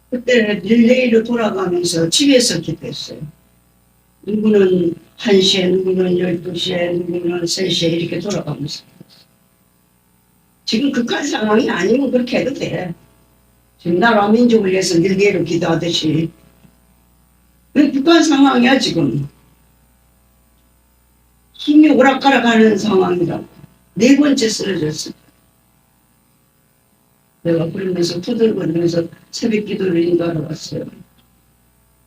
그때 릴레이로 돌아가면서 집에서 기도했어요. 누구는 1시에, 누구는 12시에, 누구는 3시에 이렇게 돌아가면서. 지금 극한 상황이 아니면 그렇게 해도 돼. 지금 나라 민족을 위해서 릴레이로 기도하듯이. 그게 극한 상황이야, 지금. 힘이 오락가락하는 상황이라고. 4번째 쓰러졌어. 내가 그러면서 두들거리면서 새벽 기도를 인도하러 왔어요.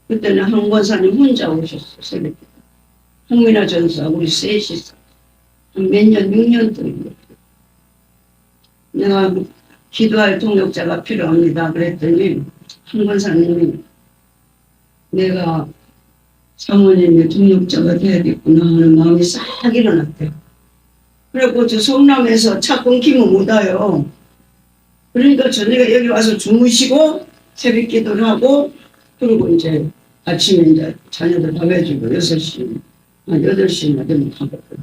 그때는 한 권사님 혼자 오셨어, 새벽 기도. 홍민아 전사, 우리 셋이서. 한 몇 년, 6년 동안. 내가 기도할 동역자가 필요합니다. 그랬더니 한 권사님이 내가 사모님의 동역자가 돼야겠구나 하는 마음이 싹 일어났대요. 그래갖고 저 성남에서 차 끊기면 못 와요. 그러니까 저녁에 여기 와서 주무시고 새벽 기도를 하고 그리고 이제 아침에 이제 자녀들 밥 해주고 6시, 8시나 되면 가거든.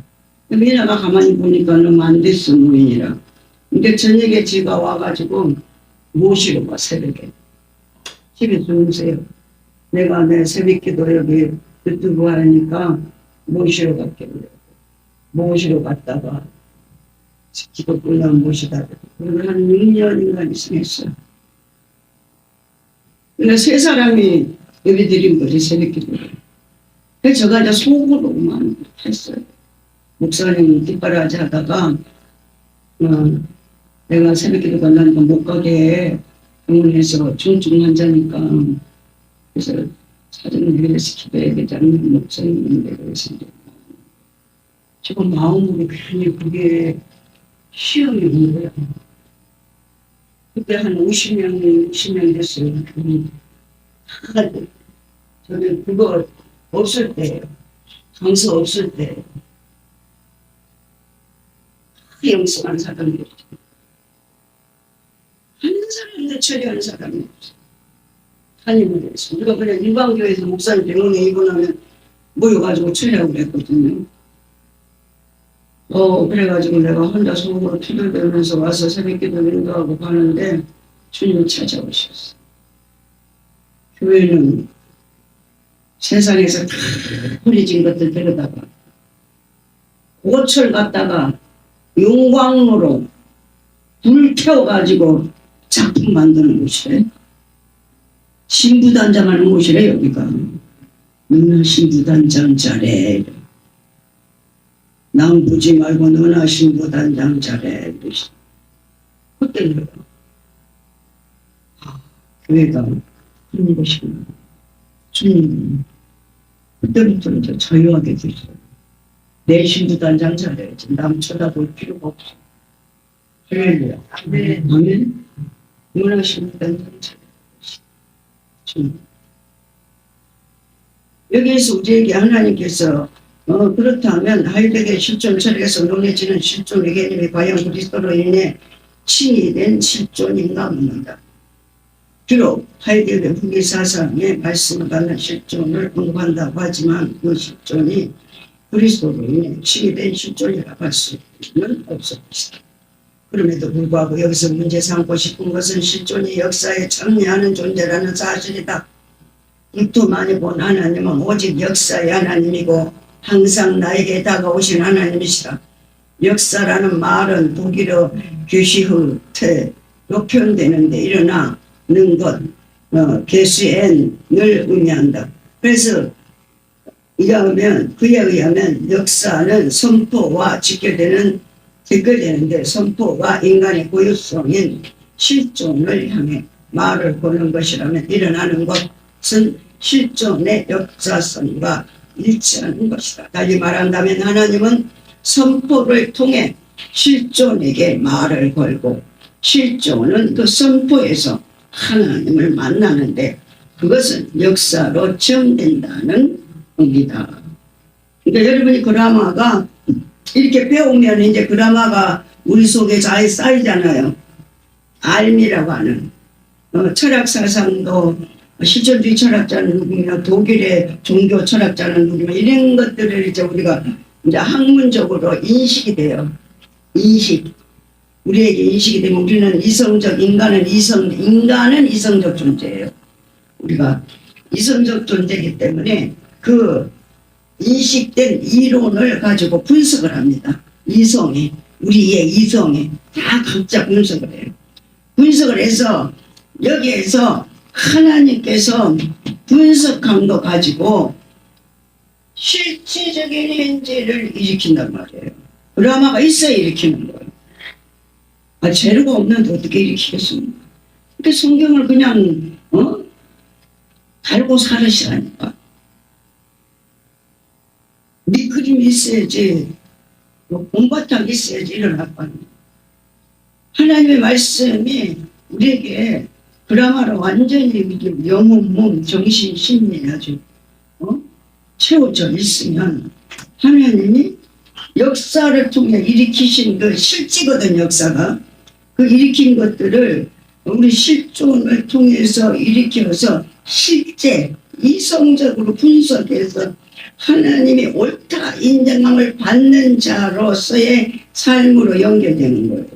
미나가 가만히 보니까 너무 안 됐어, 무인이라. 근데 저녁에 지가 와가지고 모시러 와, 새벽에. 집에 주무세요. 내가 내 새벽 기도 여기 유튜브 하니까 모시러 갈게. 모시러 갔다가 기도 끝나면 모시다. 그리고 한 6년인가 이상했어요. 근데 3사람이 예배 드린 거지, 새벽 기도를. 그래서 제가 이제 속으로만 했어요. 목사님 뒷바라지 하다가, 내가 새벽 기도 간다니까 못 가게 병원에서 중증 환자니까. 그래서 사정을 위해서 기도해야겠다는 목사님인데, 그래서 지금 마음으로 괜히 그게 시험이 온 거야. 그때 한 50명 됐어요. 저는 그거 없을 때, 강서 없을 때, 영성한 사람이 없어. 한 사람도 처리하는 사람이 없어. 한임을 해서. 우리가 그냥 일반교회에서 목사님 병원에 입원하면 모여가지고 처리하고 그랬거든요. 그래가지고 내가 혼자 속으로 투덜대면서 와서 새벽기도 인도하고 가는데 주님이 찾아오셨어. 교회는 세상에서 다 버려진 것들 데려다가 꽃을 갖다가 용광로로 불태워가지고 작품 만드는 곳이래. 신부단장하는 곳이래, 여기가. 너나 신부단장 잘해. 낭부지 말고 너나 신부단장 잘해. 그때는 교회가 그런 곳이구나. 주님, 그때부터 이제 자유하게 됐어요. 내 신부단장 잘해야지. 남 쳐다볼 필요가 없어. 할렐루야. 아멘. 너나 신부단장 잘해야지. 주님. 여기에서 우리에게 하나님께서 그렇다면 하이데거의 실존 철학에서 논해지는 실존의 개념이 과연 그리스도로 인해 칭의된 실존인가 묻는다. 비록 하이데거의 후기 사상의 말씀을 받는 실존을 언급한다고 하지만 그 실존이 그리스도로 인해 칭의된 실존이라고 할 수는 없을 것이다. 그럼에도 불구하고 여기서 문제 삼고 싶은 것은 실존이 역사에 참여하는 존재라는 사실이다. 입도 많이 본 하나님은 오직 역사의 하나님이고 항상 나에게 다가오신 하나님이시다. 역사라는 말은 독일어 규시흐테로 표현되는데 일어나는 것, 게스엔을 의미한다. 그래서 그에 의하면 역사는 선포와 직결되는데 선포가 인간의 고유성인 실존을 향해 말을 거는 것이라면 일어나는 것은 실존의 역사성과 일치하는 것이다. 달리 말한다면 하나님은 선포를 통해 실존에게 말을 걸고 실존은 그 선포에서 하나님을 만나는데 그것은 역사로 체험된다는 의미다. 그러니까 여러분이 그라마가 이렇게 배우면 이제 그라마가 우리 속에 잘 쌓이잖아요. 알미라고 하는 철학 사상도 실존주의 철학자는 누구냐, 독일의 종교 철학자는 누구냐, 이런 것들을 이제 우리가 이제 학문적으로 인식이 돼요. 우리에게 인식이 되면 우리는 인간은 이성적 존재예요. 우리가 이성적 존재이기 때문에 그 인식된 이론을 가지고 분석을 합니다. 우리의 이성에 다 각자 분석을 해요. 분석을 해서 여기에서 하나님께서 분석한 거 가지고 실체적인 현재를 일으킨단 말이에요. 드라마가 있어야 일으키는 거예요. 재료가 없는데 어떻게 일으키겠습니까? 그러니까 성경을 그냥 달고 살으시라니까. 밑그림이 있어야지, 본바탕이 있어야지 일어날 거 아니에요. 하나님의 말씀이 우리에게 드라마로 완전히 영혼, 몸, 정신, 심리 아주 채워져 있으면 하나님이 역사를 통해 일으키신 그 실지거든. 역사가 그 일으킨 것들을 우리 실존을 통해서 일으켜서 실제 이성적으로 분석해서 하나님이 옳다 인정함을 받는 자로서의 삶으로 연결되는 거예요.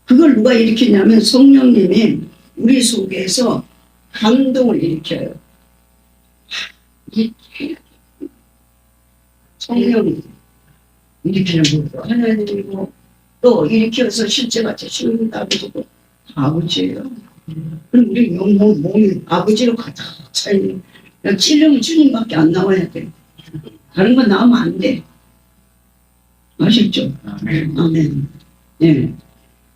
그걸 누가 일으키냐면 성령님이 우리 속에서 감동을 일으켜요. 성령이 일으키는 것도 하나님이고 또 일으켜서 실제같이 주는 아버지고 아버지예요. 그럼 우리 영혼 몸이 아버지로 가득 차있는, 찔러면 주님밖에 안 나와야 돼. 다른 건 나오면 안 돼. 아셨죠? 아멘. 네.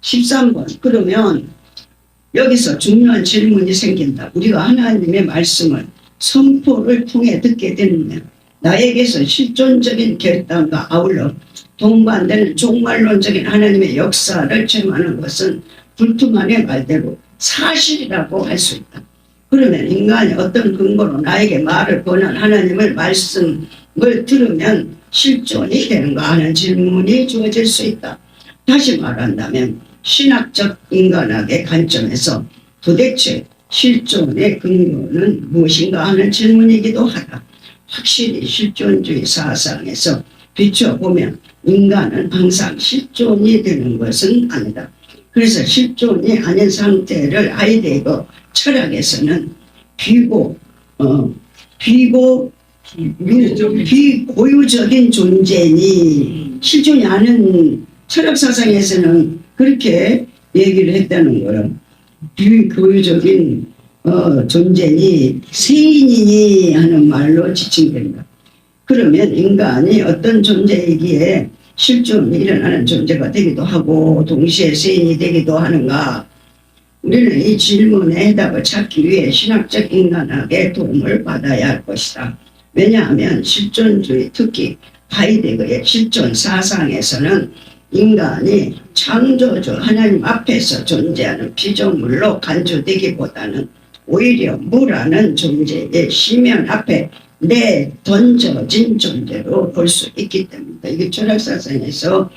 13번. 그러면 여기서 중요한 질문이 생긴다. 우리가 하나님의 말씀을 선포를 통해 듣게 되면 나에게서 실존적인 결단과 아울러 동반되는 종말론적인 하나님의 역사를 체험하는 것은 불투만의 말대로 사실이라고 할 수 있다. 그러면 인간이 어떤 근거로 나에게 말을 거는 하나님의 말씀을 들으면 실존이 되는가 하는 질문이 주어질 수 있다. 다시 말한다면 신학적 인간학의 관점에서 도대체 실존의 근거는 무엇인가 하는 질문이기도 하다. 확실히 실존주의 사상에서 비춰보면 인간은 항상 실존이 되는 것은 아니다. 그래서 실존이 아닌 상태를 하이데거 철학에서는 비고유적인 존재니, 실존이 아닌 철학 사상에서는 그렇게 얘기를 했다는 거예요. 비고유적인 존재니 세인이니 하는 말로 지칭된다. 그러면 인간이 어떤 존재이기에 실존이 일어나는 존재가 되기도 하고 동시에 세인이 되기도 하는가? 우리는 이 질문에 해답을 찾기 위해 신학적 인간학의 도움을 받아야 할 것이다. 왜냐하면 실존주의, 특히 하이데거의 실존 사상에서는 인간이 창조주 하나님 앞에서 존재하는 피조물로 간주되기보다는 오히려 무라는 존재의 심연 앞에 내 던져진 존재로 볼 수 있기 때문이다. 이게 철학사상에서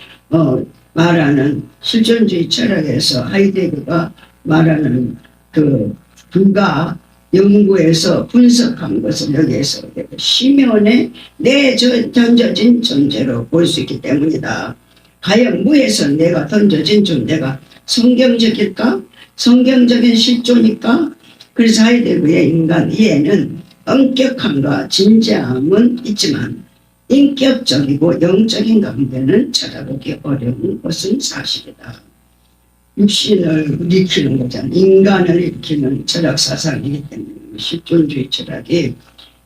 말하는 실존주의 철학에서 하이데거가 말하는 그가 연구해서 분석한 것을 여기에서 심연에 내 던져진 존재로 볼 수 있기 때문이다. 과연 무에서 내가 던져진 존재가 성경적일까? 성경적인 실존일까? 그래서 하이데거의 인간 이해는 엄격함과 진지함은 있지만 인격적이고 영적인 가운데는 찾아보기 어려운 것은 사실이다. 육신을 일으키는 거잖아. 인간을 일으키는 철학 사상이기 때문에 실존주의 철학이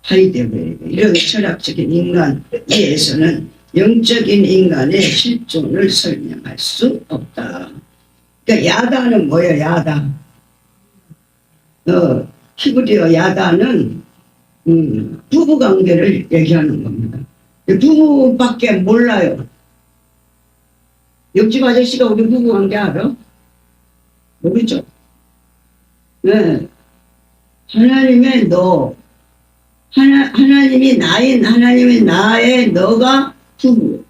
하이데거의 이런 철학적인 인간 이해에서는 영적인 인간의 실존을 설명할 수 없다. 그러니까 야다는 뭐예요? 야다. 히브리어 야다는 부부관계를 얘기하는 겁니다. 부부밖에 몰라요. 옆집 아저씨가 우리 부부관계 알아? 모르죠? 네. 하나님의 하나님이 나의 너가 부부.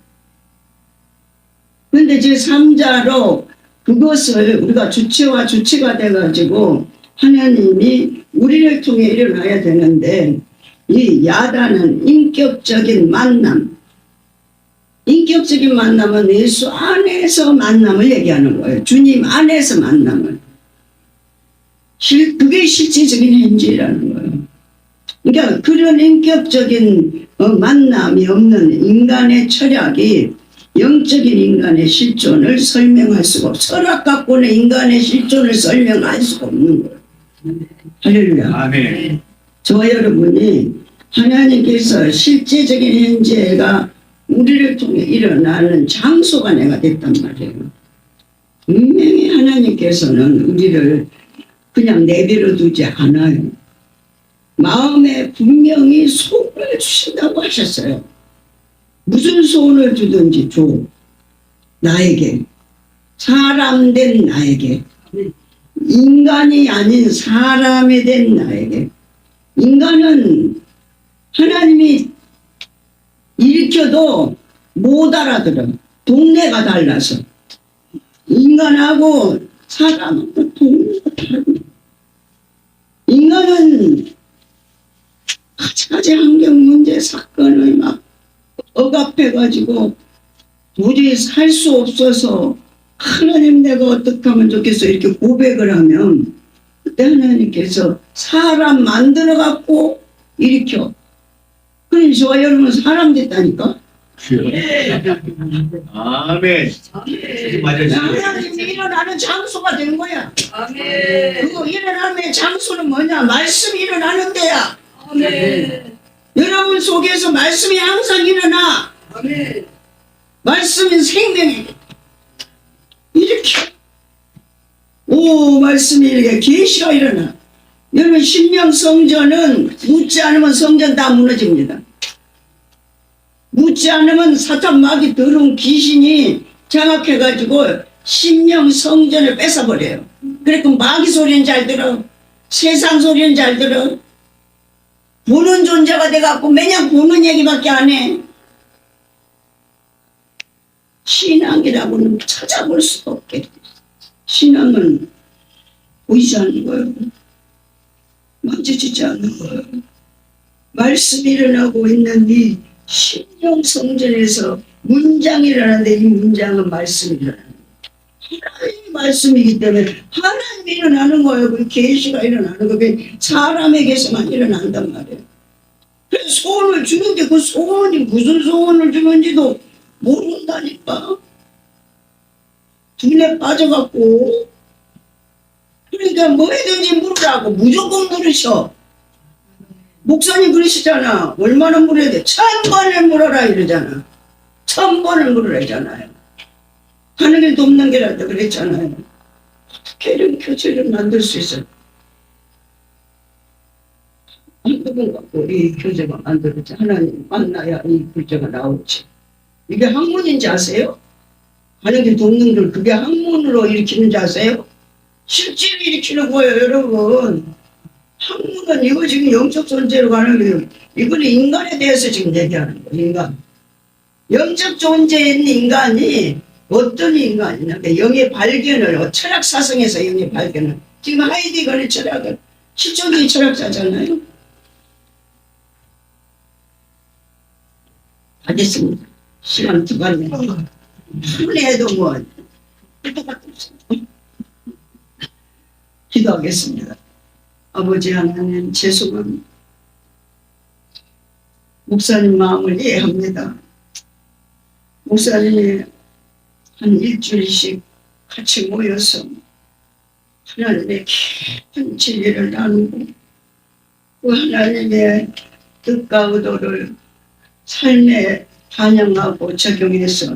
근데 제3자로 그것을 우리가 주체와 주체가 돼가지고 하나님이 우리를 통해 일어나야 되는데 이 야다는 인격적인 만남, 인격적인 만남은 예수 안에서 만남을 얘기하는 거예요. 주님 안에서 만남을. 그게 실제적인 현재라는 거예요. 그러니까 그런 인격적인 만남이 없는 인간의 철학이 영적인 인간의 실존을 설명할 수가 없고 철학 갖고는 인간의 실존을 설명할 수가 없는 거예요. 할렐루야. 아멘. 저와 여러분이 하나님께서 실제적인 현재가 우리를 통해 일어나는 장소가 내가 됐단 말이에요. 분명히 하나님께서는 우리를 그냥 내버려 두지 않아요. 마음에 분명히 소원을 주신다고 하셨어요. 무슨 소원을 주든지 줘. 나에게. 사람 된 나에게. 인간이 아닌 사람이 된 나에게. 인간은 하나님이 일으켜도 못 알아들어. 동네가 달라서. 인간하고 사람하고 동네가 다르고. 인간은 가지가지 환경 문제 사건을 막 억압해가지고 도저히 살 수 없어서 하나님 내가 어떻게 하면 좋겠어 이렇게 고백을 하면 그때 하나님께서 사람 만들어 갖고 일으켜. 그럼 저와 여러분 사람 됐다니까. 아멘. 맞아요. 하나님이 일어나는 장소가 된 거야. 아멘. 그거 일어남의 장소는 뭐냐? 말씀이 일어나는 데야. 아멘. 여러분 속에서 말씀이 항상 일어나. 아멘. 말씀은 생명이 이렇게 말씀이 이렇게 계시가 일어나. 여러분 신령 성전은 묻지 않으면 성전 다 무너집니다. 묻지 않으면 사탄 마귀 더러운 귀신이 장악해가지고 신령 성전을 뺏어버려요. 그러니까 마귀 소리는 잘 들어. 세상 소리는 잘 들어. 보는 존재가 돼갖고 매년 보는 얘기밖에 안 해. 신앙이라고는 찾아볼 수도 없게 돼. 신앙은 보이지 않는 거예요. 만져지지 않는 거예요. 말씀이 일어나고 있는 이 신령 성전에서 문장이 일어나는데 이 문장은 말씀이 일어나는 거예요. 하나님의 말씀이기 때문에 하나님이 일어나는 거예요. 그 계시가 일어나는 거예요. 사람에게서만 일어난단 말이에요. 그래서 소원을 주는데 그 소원이 무슨 소원을 주는지도 모른다니까. 눈에 빠져갖고. 그러니까 뭐든지 물으라고 무조건 물으셔. 목사님 그러시잖아. 얼마나 물어야 돼? 1000번을 물어라 이러잖아. 1000번을 물으라잖아요. 하는 일도 없는 게라도 그랬잖아요. 어떻게 이런 교제를 만들 수 있어요? 한두 번 갖고 이 교제가 만들어지. 하나님 만나야 이 교제가 나오지. 이게 학문인지 아세요? 하는 게 돕는 걸 그게 학문으로 일으키는지 아세요? 실제로 일으키는 거예요, 여러분. 학문 건 이거 지금 영적 존재로 가는 거예요. 이거는 인간에 대해서 지금 얘기하는 거예요. 인간. 영적 존재인 인간이 어떤 인간이냐. 영의 발견을, 철학 사성에서 영의 발견을. 지금 하이디거의 철학은 실존주의 철학자잖아요. 하겠습니다. 시간 두 가네. 아무리 해도 뭐, 기도하겠습니다. 아버지 하나님, 죄송합니다. 목사님 마음을 이해합니다. 목사님이 한 일주일씩 같이 모여서 하나님의 깊은 진리를 나누고 그 하나님의 뜻과 의도를 삶에 반영하고 적용해서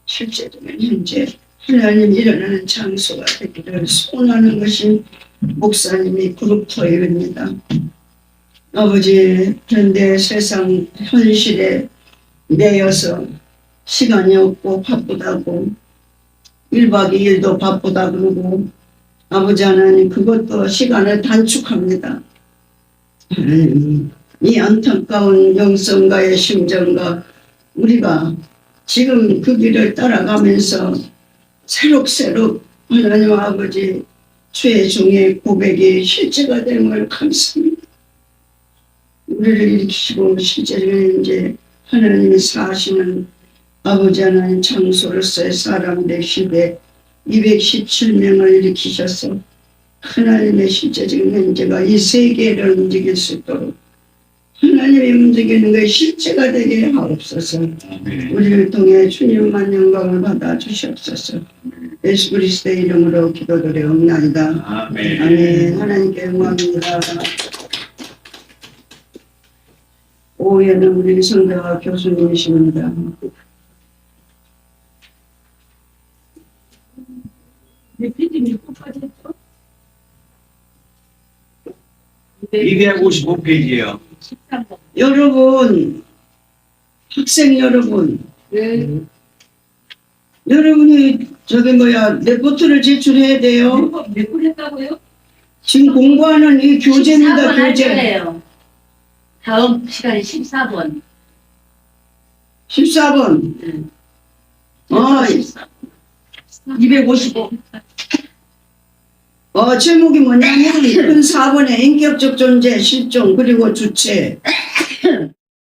실제로는 현재 하나님이 일어나는 장소가 되기를 소원하는 것이 목사님이 그룹토입니다. 아버지, 그런데 세상 현실에 매여서 시간이 없고 바쁘다고 1박 2일도 바쁘다 그러고 아버지 하나님 그것도 시간을 단축합니다. 하나님, 이 안타까운 영성가의 심정과 우리가 지금 그 길을 따라가면서 새록새록 하나님 아버지 최종의 고백이 실제가 됨을 감사합니다. 우리를 일으키시고 실제로 이제 하나님이 사시는 아버지 하나님 장소로서의 사람들 시대 217명을 일으키셔서 하나님의 실제적인 현재가 이 세계를 움직일 수 있도록 하나님이 움직이는 것이 실제가 되게 하옵소서. 우리를 통해 주님만 영광을 받아 주시옵소서. 예수 그리스도의 이름으로 기도드려옵나이다. 아멘. 아멘. 하나님께 영광입니다. 오후에는 우리 성도와 교수님이십니다. PD님 끝까지 했죠? 255페이지예요. 13번. 여러분, 학생 여러분, 네. 여러분이 레포트를 제출해야 돼요. 몇번 했다고요? 지금 공부하는 이 교재입니다, 14번 할 교재. 거예요. 다음 시간에 14번. 14번. 네. 아, 255. 제목이 뭐냐면, 큰 4번의 인격적 존재, 실종, 그리고 주체.